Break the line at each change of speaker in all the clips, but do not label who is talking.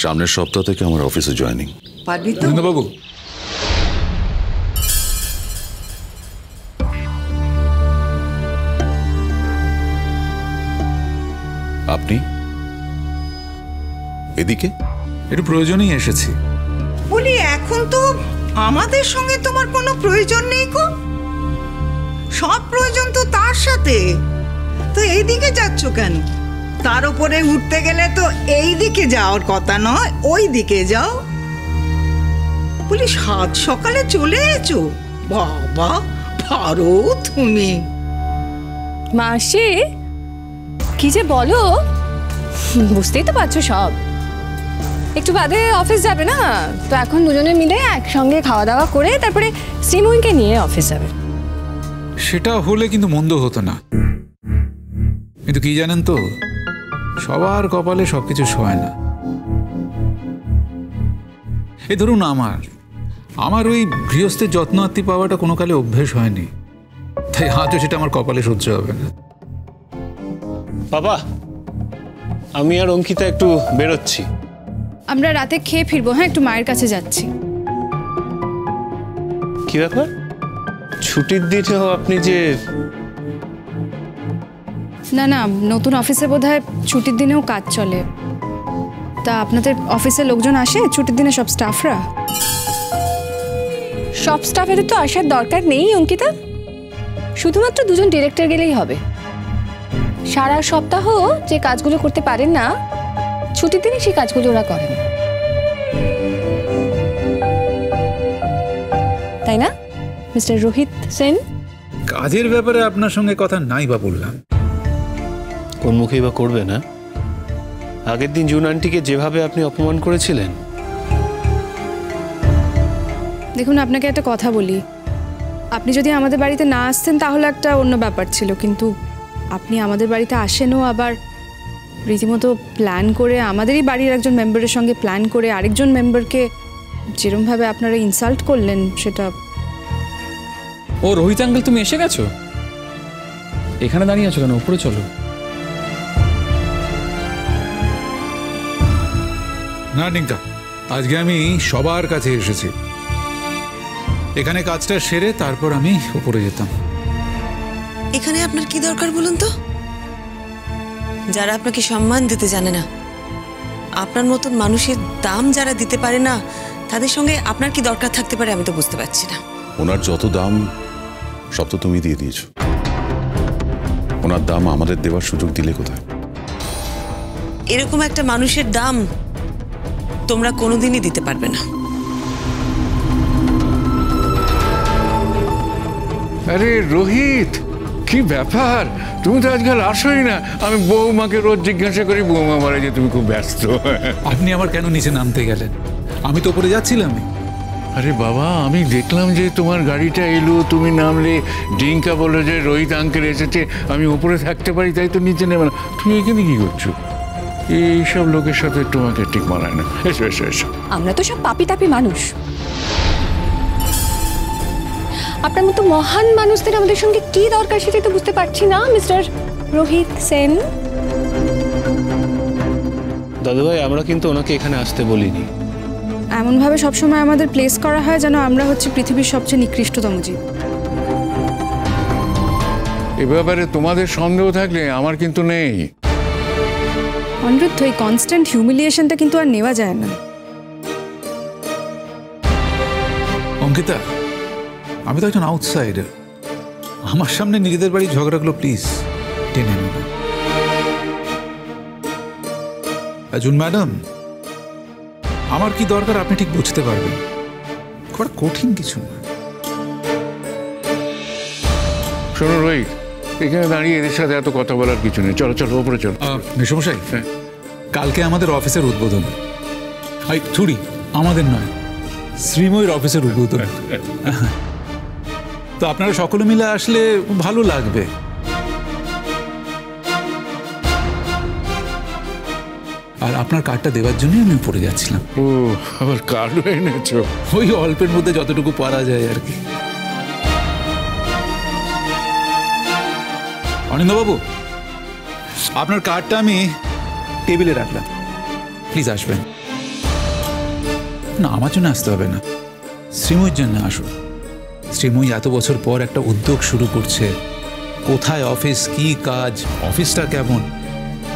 সামনের সপ্তাহ থেকে আমার অফিসে জয়েনিং।
পারবি তো
বাবু?
আপনি এদিকে?
একটু প্রয়োজনেই এসেছি।
বলি এখন তো আমাদের সঙ্গে তোমার কোনো প্রয়োজন নেই গো, সব প্রয়োজন তো তার সাথে। তো এইদিকে যাচ্ছ কেন? তার উপরে উঠতে গেলে তো এই দিকে যাওয়ার কথা নয়, ওই দিকে যাও। বলি সাত সকালে চলে এসো, বাবা পারো তুমি।
মাসি কি যে বলো, বুঝতেই তো পারছো সব। একটু বাদে অফিস যাবে না তো, এখন দুজনে মিলে একসঙ্গে খাওয়া দাওয়া করে তারপরে শ্রীময়ীকে নিয়ে অফিস যাবে।
সেটা হলে কিন্তু মন্দ হতো না, কিন্তু কি জানেন তো, সবার কপালে সবকিছু সয় না। এই ধরুন আমার ওই গৃহস্থের যত্ন আত্মি পাওয়াটা কোনো কালে অভ্যেস হয়নি, তাই আজও সেটা আমার কপালে সহ্য হবে না।
বাবা, আমি আর অঙ্কিতা একটু বেরোচ্ছি।
আমরা রাতে খেয়ে ফিরবো। হ্যাঁ, একটু মায়ের কাছে যাচ্ছি।
কি ব্যাপার, ছুটির দিনেও আপনি যে?
না না, নতুন অফিসে বোধহয় ছুটির দিনেও কাজ চলে। তা আপনাদের অফিসে লোকজন আসে ছুটির দিনে? সব স্টাফরা? সব স্টাফেদের তো আসার দরকার নেই অঙ্কিতা, শুধুমাত্র দুজন ডিরেক্টর গেলেই হবে। সারা সপ্তাহ যে কাজগুলো করতে পারেন না, ছুটির দিনে সেই কাজগুলো ওরা করেন, তাই না মিস্টার রোহিত সেন?
কাজের ব্যাপারে আপনার সঙ্গে কথা নাই বা বললাম,
কোন মুখেই বা করবে না? আগের দিন জুন আন্টিকে যেভাবে আপনি অপমান করেছিলেন।
দেখুন, আপনাকে একটা কথা বলি, আপনি যদি আমাদের বাড়িতে না আসতেন তাহলে একটা অন্য ব্যাপার ছিল, কিন্তু আপনি আমাদের বাড়িতে আসেনও, আবার রীতিমতো প্ল্যান করে, আমাদেরই বাড়ির একজন মেম্বারের সঙ্গে প্ল্যান করে আরেকজন মেম্বারকে যেরকমভাবে আপনারা ইনসাল্ট করলেন, সেটা।
ও রোহিত আঙ্কেল, তুমি এসে গেছো? এখানে দাঁড়িয়ে আছো কেন? উপরে চলো।
না টিঙ্কা, আজকে আমি সবার কাছে এসেছি, এখানে কাজটা সেরে তারপর আমি উপরে যেতাম।
এখানে আপনার কি দরকার বলুন তো? যারা আপনাকে সম্মান দিতে জানে না, আপনার মতন মানুষের দাম যারা দিতে পারে না, তাদের সঙ্গে আপনার কি দরকার থাকতে পারে আমি তো বুঝতে পারছি না।
ওনার যত দাম সব তো তুমি দিয়ে দিয়েছো, ওনার দাম আমাদের দেওয়ার সুযোগ দিলে কোথায়?
এরকম একটা মানুষের দাম তোমরা কোনোদিনই দিতে পারবে না।
আরে রোহিত, কি ব্যাপার? তুমি তো আজকাল আসোই না। আমি বৌমাকে রোজ জিজ্ঞাসা করি, বৌমা বলে যে তুমি খুব ব্যস্ত।
আপনি আবার কেন নিচে নামতে গেলেন? আমি তো উপরে যাচ্ছিলাম।
আরে বাবা, আমি দেখলাম যে তোমার গাড়িটা এলো, তুমি নামলে, ডিঙ্কা বললো যে রোহিত আঙ্কেল এসেছে, আমি উপরে থাকতে পারি, তাই তো নিচে নেবে না। তুমি এখানে কি করছো? এইসব লোকের সাথে তোমাকে ঠিক মানায় না। এসো এসো এসো।
আমরা তো সব পাপি তাপি মানুষ, আপনার মতো মহান মানুষদের আমাদের সঙ্গে কি দরকার সেটাই তো বুঝতে পারছি না মিস্টার রোহিত সেন।
দাদুভাই, আমরা কিন্তু ওনাকে এখানে আসতে বলিনি।
এমনভাবে সবসময় আমাদের প্লেস করা হয় যেন আমরা হচ্ছে পৃথিবীর সবচেয়ে নিকৃষ্টতম জীব।
এ ব্যাপারে তোমাদের সন্দেহ থাকলে আমার কিন্তু নেই।
অনিরুদ্ধ, এই কনস্ট্যান্ট হিউমিলিয়েশনটা কিন্তু আর নেওয়া যায় না।
অঙ্কিতা, আমি তো একজন আউটসাইডার, আমার সামনে নিজেদের বাড়ির ঝগড়াগুলো প্লিজ টেনে নেবেন। জুন ম্যাডাম, আমার কি দরকার আপনি ঠিক বুঝতে পারবেন, খুব কঠিন কিছু না।
শোনো রোহিত, এখানে দাঁড়িয়ে এদের সাথে এত কথা বলার কিছু নেই। চলো চলো উপরে চলো।
মেসমশাই, কালকে আমাদের অফিসের উদ্বোধন। ছুরি আমাদের নয়, শ্রীময়ীর অফিসের উদ্বোধন। তো আপনারা সকলে মিলে আসলে ভালো লাগবে। আর আপনার কার্ডটা দেওয়ার জন্যই আমি পড়ে যাচ্ছিলাম।
ও, আবার কার্ডও এনেছো?
ওই অল্পের মধ্যে যতটুকু পারা যায় আর কি। অনিন্দবাবু, আপনার কার্ডটা আমি টেবিলে রাখলাম, প্লিজ আসবেন। না, আমার জন্য আসতে হবে না, শ্রীময়ীর জন্য আসুন। শ্রীময়ী এত বছর পর একটা উদ্যোগ শুরু করছে, কোথায় অফিস, কি কাজ, অফিসটা কেমন,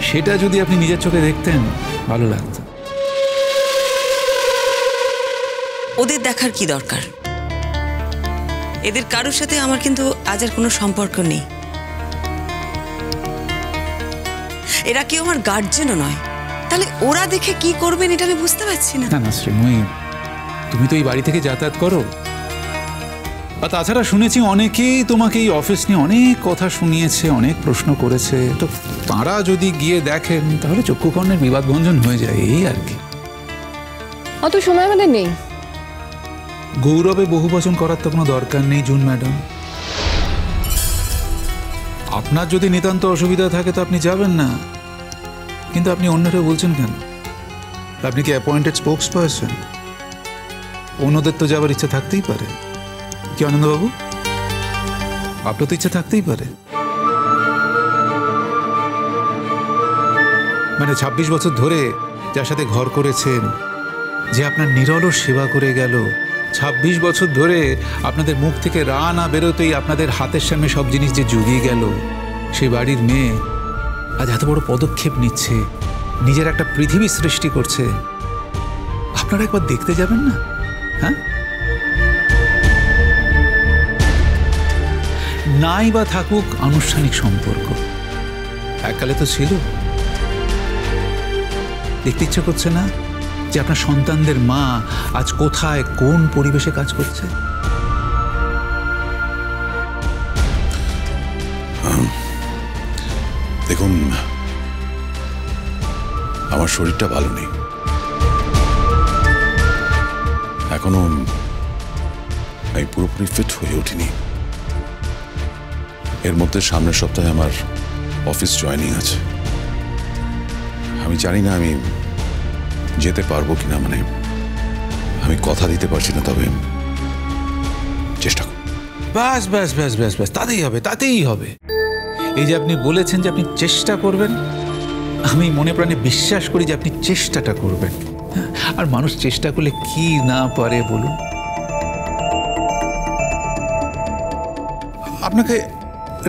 সেটা যদি আপনি নিজের চোখে দেখতেন ভালো লাগতো।
ওদের দেখার কি দরকার? এদের কারোর সাথে আমার কিন্তু আজ আর কোনো সম্পর্ক নেই। এরা কেউ আমার গার্জেনও নয়। তাহলে ওরা দেখে কি করবেন এটা আমি বুঝতে পারছি না।
না না শ্রীময়ী, তুমি তো এই বাড়ি থেকে যাতায়াত করো, আর তাছাড়া শুনেছি অনেকেই তোমাকে এই অফিস নিয়ে অনেক কথা শুনিয়েছে, অনেক প্রশ্ন করেছে। তো তারা যদি গিয়ে দেখেন তাহলে চক্ষুকর্ণের বিবাদ ভঞ্জন হয়ে যায়, এই আর কি।
অত সময় আমাদের নেই।
গৌরবে বহুবচন করার তো কোনো দরকার নেই জুন ম্যাডাম। আপনার যদি নিতান্ত অসুবিধা থাকে তো আপনি যাবেন না, কিন্তু আপনি অন্যরা বলছেন কেন? আপনি কি অ্যাপয়েন্টেড স্পোক্স পারসন? অন্যদের তো যাবার ইচ্ছা থাকতেই পারে, কি আনন্দবাবু? আপনার তো ইচ্ছা থাকতেই পারে। মানে 26 বছর ধরে যার সাথে ঘর করেছেন, যে আপনার নিরলস সেবা করে গেল, 26 বছর ধরে আপনাদের মুখ থেকে রা না বেরোতেই আপনাদের হাতের সামনে সব জিনিস যে জুগিয়ে গেল, সে বাড়ির মেয়ে আজ এত বড় পদক্ষেপ নিচ্ছে, নিজের একটা পৃথিবী সৃষ্টি করছে। আপনারা একবার দেখতে যাবেন না? হ্যাঁ, নাই বা থাকুক আনুষ্ঠানিক সম্পর্ক, এককালে তো ছিল। দেখতে ইচ্ছে করছে না যে আপনার সন্তানদের মা আজ কোথায়, কোন পরিবেশে কাজ করছে?
দেখুন, আমার শরীরটা ভালো নেই এখনো, আমি পুরোপুরি ফিট হয়ে উঠিনি। এর মধ্যে সামনের সপ্তাহে আমার অফিস জয়েনিং আছে। আমি জানি না আমি যেতে পারবো কিনা, মানে আমি কথা দিতে পারছি না, তবে চেষ্টা করব।
ব্যাস ব্যাস ব্যাস ব্যাস ব্যাস, তাতেই হবে, তাতেই হবে। এই যে আপনি বলেছেন যে আপনি চেষ্টা করবেন, আমি মনে প্রাণে বিশ্বাস করি যে আপনি চেষ্টাটা করবেন। আর মানুষ চেষ্টা করলে কি না পারে বলুন? আপনাকে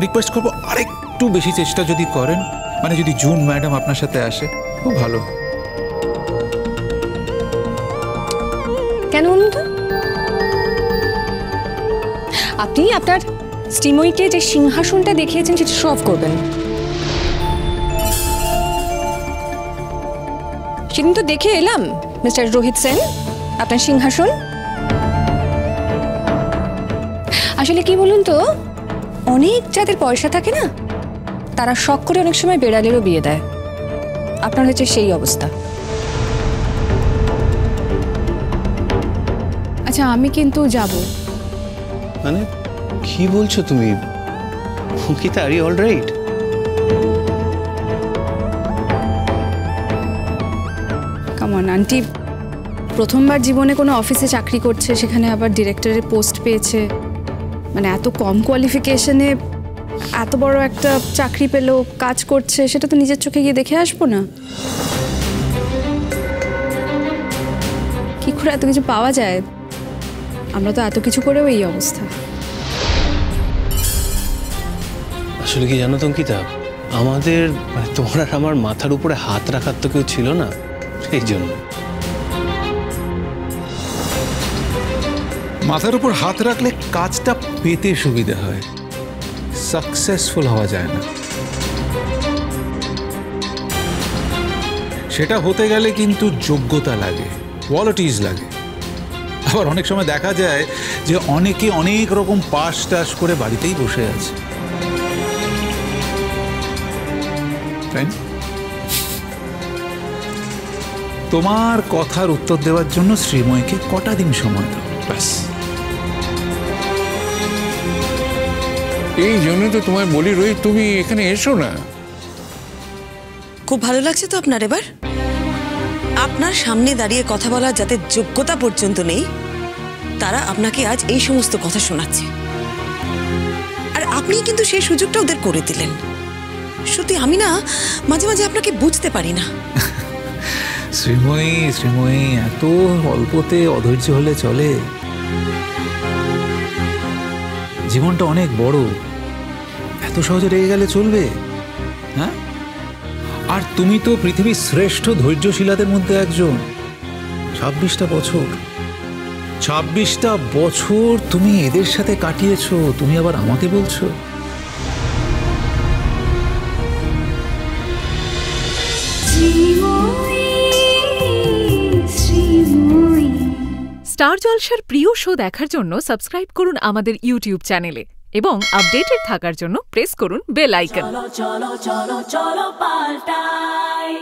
রিকোয়েস্ট করবো আরেকটু বেশি চেষ্টা যদি করেন, মানে যদি জুন ম্যাডাম আপনার সাথে আসে খুব ভালো।
কেন বলুন তো? আপনি আপনার শ্রীময়ীকে যে সিংহাসনটা দেখিয়েছেন সেটা শো অফ করবেন। সেদিন তো দেখে এলাম মিস্টার রোহিত সেন, আপনার সিংহাসন। আসলে কি বলুন তো, অনেক যাদের পয়সা থাকে না, তারা শখ করে অনেক সময় বেড়ালেরও বিয়ে দেয়। আপনার হচ্ছে সেই অবস্থা। আচ্ছা, আমি কিন্তু যাব।
মানে কি বলছো তুমি Ankita? Are you all right?
Come on aunty, প্রথমবার জীবনে কোনো অফিসে চাকরি করছে, সেখানে আবার ডিরেক্টরের পোস্ট পেয়েছে, মানে এত কম কোয়ালিফিকেশনে এত বড় একটা চাকরি পেলো, কাজ করছে, সেটা তো নিজের চোখে গিয়ে দেখে আসবো না? কি করে এত কিছু পাওয়া যায়? আমরা তো এত কিছু করেও এই অবস্থা।
আসলে কি জানো তো অঙ্কিতা, আমাদের মানে তোমার আর আমার মাথার উপরে হাত রাখার তো কেউ ছিল না, সেই জন্য।
মাথার উপর হাত রাখলে কাজটা পেতে সুবিধা হয়, সাকসেসফুল হওয়া যায় না। সেটা হতে গেলে কিন্তু যোগ্যতা লাগে, কোয়ালিটিস লাগে। আবার অনেক সময় দেখা যায় যে অনেকে অনেক রকম পাস টাস করে বাড়িতেই বসে আছে। তোমার কথার উত্তর দেওয়ার জন্য শ্রীময়ীকে কটা দিন সময় দাও, ব্যাস।
এই জন্য তো তোমায় বলি রোহিত, তুমি এখানে এসো না।
খুব ভালো লাগছে তো আপনার এবার? আপনার সামনে দাঁড়িয়ে কথা বলার যাদের যোগ্যতা পর্যন্ত নেই, তারা আপনাকে আজ এই সমস্ত কথা শোনাচ্ছে। আর আপনি কিন্তু সেই সুযোগটা ওদের করে দিলেন। সত্যি আমি না মাঝে মাঝে আপনাকে বুঝতে পারি না।
শ্রীময়ী শ্রীময়ী, এত অল্পতে অধৈর্য হলে চলে? জীবনটা অনেক বড়, এত সহজে রেগে গেলে চলবে? হ্যাঁ, আর তুমি তো পৃথিবীর শ্রেষ্ঠ ধৈর্যশীলাদের মধ্যে একজন। 26টা বছর, 26টা বছর তুমি এদের সাথে কাটিয়েছো, তুমি আবার আমাকে বলছো?
স্টার জলসার প্রিয় শো দেখার জন্য সাবস্ক্রাইব করুন আমাদের ইউটিউব চ্যানেলে এবং আপডেটেড থাকার জন্য প্রেস করুন বেল আইকন।
চলো চলো চলো চলো পাল্টাই।